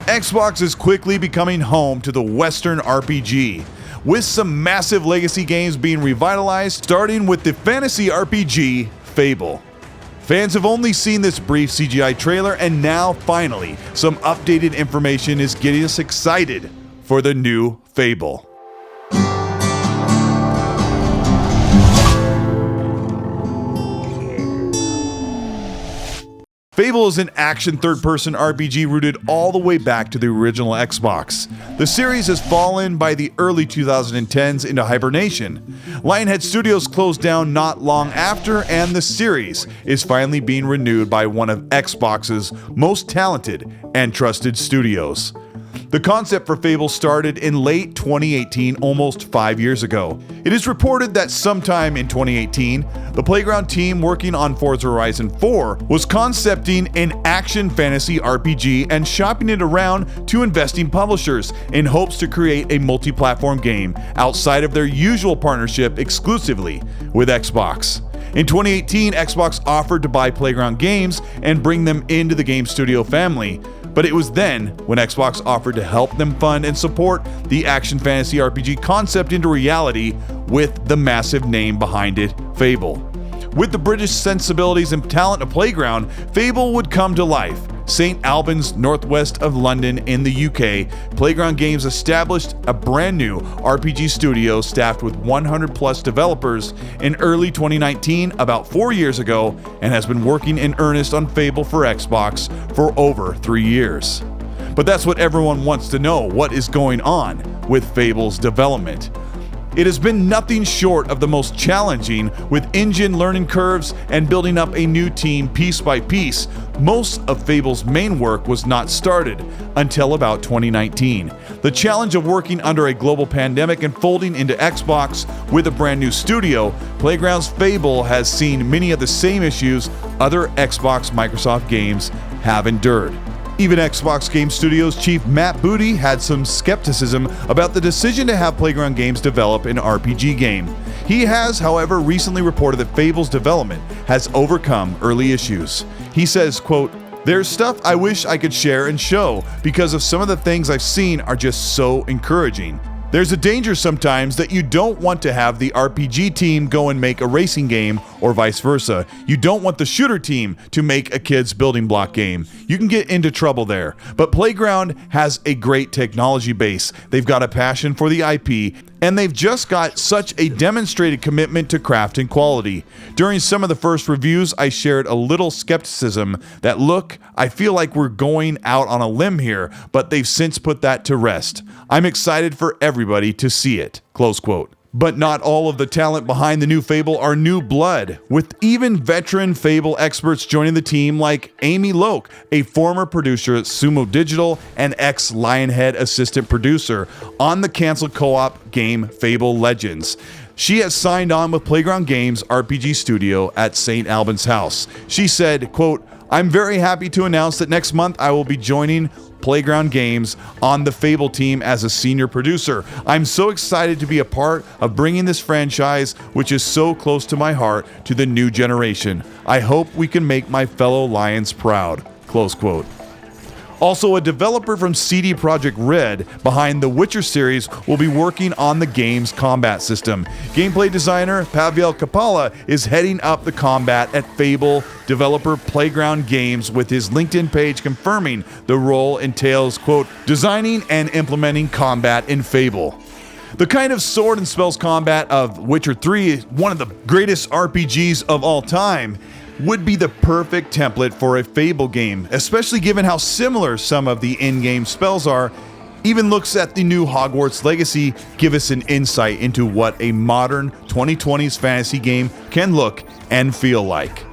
Xbox is quickly becoming home to the Western RPG, with some massive legacy games being revitalized, starting with the fantasy RPG Fable. Fans have only seen this brief CGI trailer, and now finally some updated information is getting us excited for the new Fable. Fable is an action third-person RPG rooted all the way back to the original Xbox. The series has fallen by the early 2010s into hibernation. Lionhead Studios closed down not long after, and the series is finally being renewed by one of Xbox's most talented and trusted studios. The concept for Fable started in late 2018, almost 5 years ago. It is reported that sometime in 2018, the Playground team working on Forza Horizon 4 was concepting an action fantasy RPG and shopping it around to investing publishers in hopes to create a multi-platform game outside of their usual partnership exclusively with Xbox. In 2018, Xbox offered to buy Playground Games and bring them into the game studio family. But it was then when Xbox offered to help them fund and support the action fantasy RPG concept into reality with the massive name behind it, Fable. With the British sensibilities and talent of Playground, Fable would come to life. St. Albans, northwest of London in the UK, Playground Games established a brand new RPG studio staffed with 100 plus developers in early 2019, about 4 years ago, and has been working in earnest on Fable for Xbox for over 3 years. But that's what everyone wants to know: what is going on with Fable's development? It has been nothing short of the most challenging, with engine learning curves and building up a new team piece by piece. Most of Fable's main work was not started until about 2019. The challenge of working under a global pandemic and folding into Xbox with a brand new studio, Playground's Fable has seen many of the same issues other Xbox Microsoft games have endured. Even Xbox Game Studios chief Matt Booty had some skepticism about the decision to have Playground Games develop an RPG game. He has, however, recently reported that Fable's development has overcome early issues. He says, quote, "There's stuff I wish I could share and show because of some of the things I've seen are just so encouraging. There's a danger sometimes that you don't want to have the RPG team go and make a racing game or vice versa. You don't want the shooter team to make a kid's building block game. You can get into trouble there. But Playground has a great technology base. They've got a passion for the IP, and they've just got such a demonstrated commitment to craft and quality. During some of the first reviews, I shared a little skepticism that, look, I feel like we're going out on a limb here, but they've since put that to rest. I'm excited for everybody to see it." Close quote. But not all of the talent behind the new Fable are new blood, with even veteran Fable experts joining the team like Amy Loke, a former producer at Sumo Digital and ex-Lionhead assistant producer on the canceled co-op game Fable Legends. She has signed on with Playground Games RPG studio at St. Albans House. She said, quote, "I'm very happy to announce that next month I will be joining Playground Games on the Fable team as a senior producer. I'm so excited to be a part of bringing this franchise, which is so close to my heart, to the new generation. I hope we can make my fellow Lions proud." Close quote. Also, a developer from CD Projekt Red behind the Witcher series will be working on the game's combat system. Gameplay designer Pavil Kapala is heading up the combat at Fable developer Playground Games, with his LinkedIn page confirming the role entails, quote, "designing and implementing combat in Fable." The kind of sword and spells combat of Witcher 3, one of the greatest RPGs of all time, would be the perfect template for a Fable game, especially given how similar some of the in-game spells are. Even looks at the new Hogwarts Legacy give us an insight into what a modern 2020s fantasy game can look and feel like.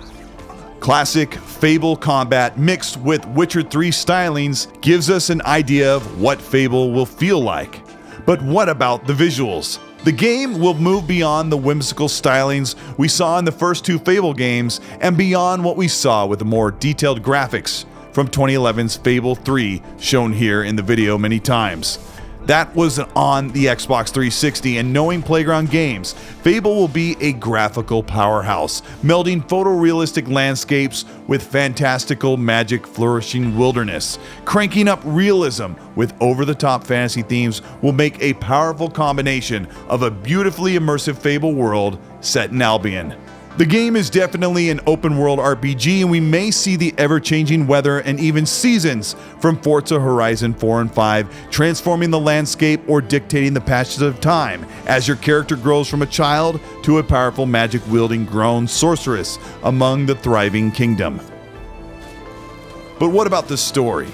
Classic Fable combat mixed with Witcher 3 stylings gives us an idea of what Fable will feel like. But what about the visuals? The game will move beyond the whimsical stylings we saw in the first two Fable games and beyond what we saw with the more detailed graphics from 2011's Fable 3, shown here in the video many times. That was on the Xbox 360, and knowing Playground Games, Fable will be a graphical powerhouse, melding photorealistic landscapes with fantastical magic flourishing wilderness. Cranking up realism with over-the-top fantasy themes will make a powerful combination of a beautifully immersive Fable world set in Albion. The game is definitely an open-world RPG, and we may see the ever-changing weather and even seasons from Forza Horizon 4 and 5, transforming the landscape or dictating the passage of time as your character grows from a child to a powerful magic-wielding grown sorceress among the thriving kingdom. But what about the story?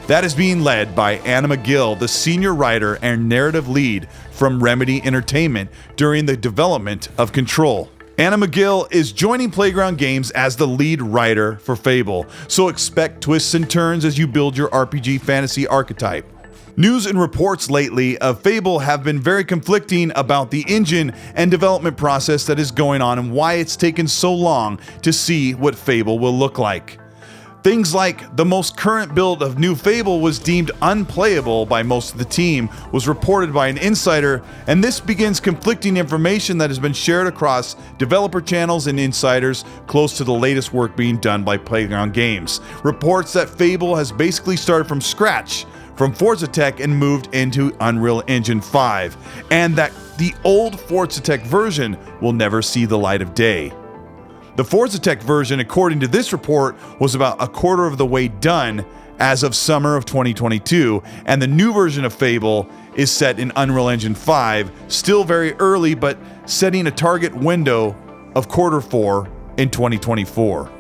That is being led by Anna McGill, the senior writer and narrative lead from Remedy Entertainment during the development of Control. Anna McGill is joining Playground Games as the lead writer for Fable, so expect twists and turns as you build your RPG fantasy archetype. News and reports lately of Fable have been very conflicting about the engine and development process that is going on and why it's taken so long to see what Fable will look like. Things like the most current build of new Fable was deemed unplayable by most of the team, was reported by an insider, and this begins conflicting information that has been shared across developer channels and insiders close to the latest work being done by Playground Games. Reports that Fable has basically started from scratch from Forza Tech and moved into Unreal Engine 5, and that the old Forza Tech version will never see the light of day. The Forza Tech version, according to this report, was about a quarter of the way done as of summer of 2022, and the new version of Fable is set in Unreal Engine 5, still very early, but setting a target window of Q4 in 2024.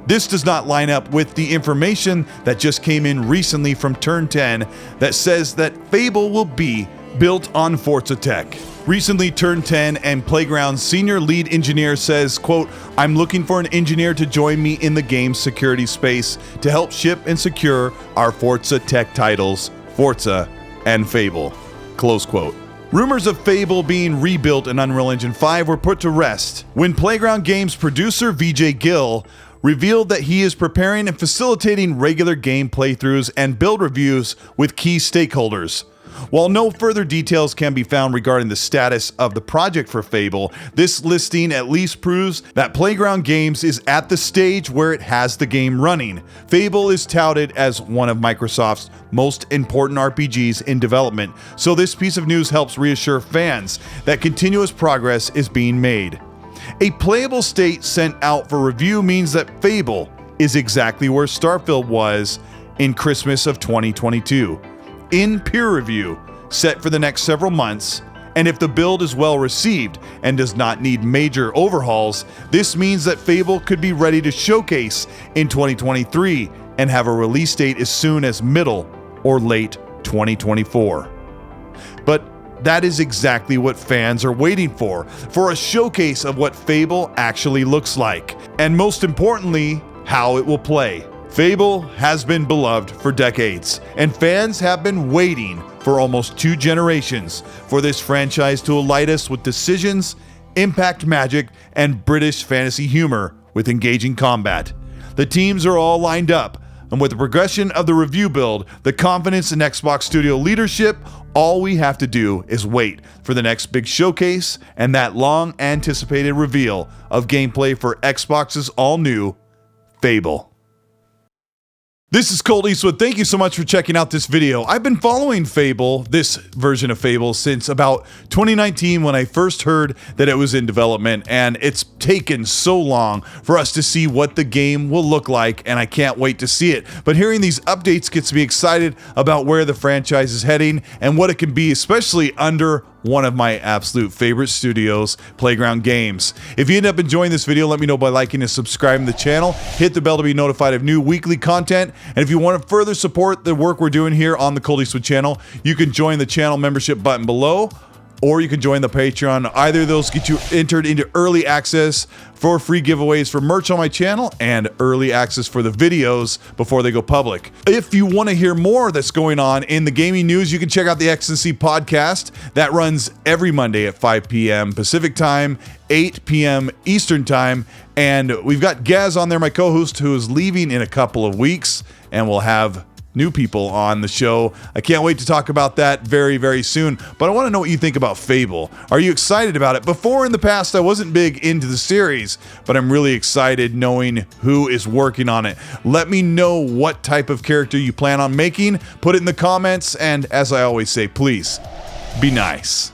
This does not line up with the information that just came in recently from Turn 10 that says that Fable will be built on Forza Tech. Recently, Turn 10 and Playground's senior lead engineer says, quote, "I'm looking for an engineer to join me in the game's security space to help ship and secure our Forza Tech titles, Forza and Fable," close quote. Rumors of Fable being rebuilt in Unreal Engine 5 were put to rest when Playground Games producer VJ Gill revealed that he is preparing and facilitating regular game playthroughs and build reviews with key stakeholders. While no further details can be found regarding the status of the project for Fable, this listing at least proves that Playground Games is at the stage where it has the game running. Fable is touted as one of Microsoft's most important RPGs in development, so this piece of news helps reassure fans that continuous progress is being made. A playable state sent out for review means that Fable is exactly where Starfield was in Christmas of 2022. In peer review, set for the next several months, and if the build is well received and does not need major overhauls, this means that Fable could be ready to showcase in 2023 and have a release date as soon as middle or late 2024. But that is exactly what fans are waiting for a showcase of what Fable actually looks like, and most importantly, how it will play. Fable has been beloved for decades, and fans have been waiting for almost 2 generations for this franchise to delight us with decisions, impact magic, and British fantasy humor with engaging combat. The teams are all lined up, and with the progression of the review build, the confidence in Xbox Studio leadership, all we have to do is wait for the next big showcase and that long-anticipated reveal of gameplay for Xbox's all-new Fable. This is Colteastwood. Thank you so much for checking out this video. I've been following Fable, this version of Fable, since about 2019 when I first heard that it was in development, and it's taken so long for us to see what the game will look like, and I can't wait to see it. But hearing these updates gets me excited about where the franchise is heading and what it can be, especially under one of my absolute favorite studios, Playground Games. If you end up enjoying this video, let me know by liking and subscribing to the channel. Hit the bell to be notified of new weekly content. And if you want to further support the work we're doing here on the Colteastwood channel, you can join the channel membership button below, or you can join the Patreon. Either of those get you entered into early access for free giveaways for merch on my channel and early access for the videos before they go public. If you want to hear more that's going on in the gaming news, you can check out the X&C podcast that runs every Monday at 5 p.m. Pacific time, 8 p.m. Eastern time. And we've got Gaz on there, my co-host, who is leaving in a couple of weeks, and we'll have new people on the show. I can't wait to talk about that very, very soon. But I want to know what you think about Fable. Are you excited about it? Before, in the past, I wasn't big into the series, but I'm really excited knowing who is working on it. Let me know what type of character you plan on making. Put it in the comments, and as I always say, please be nice.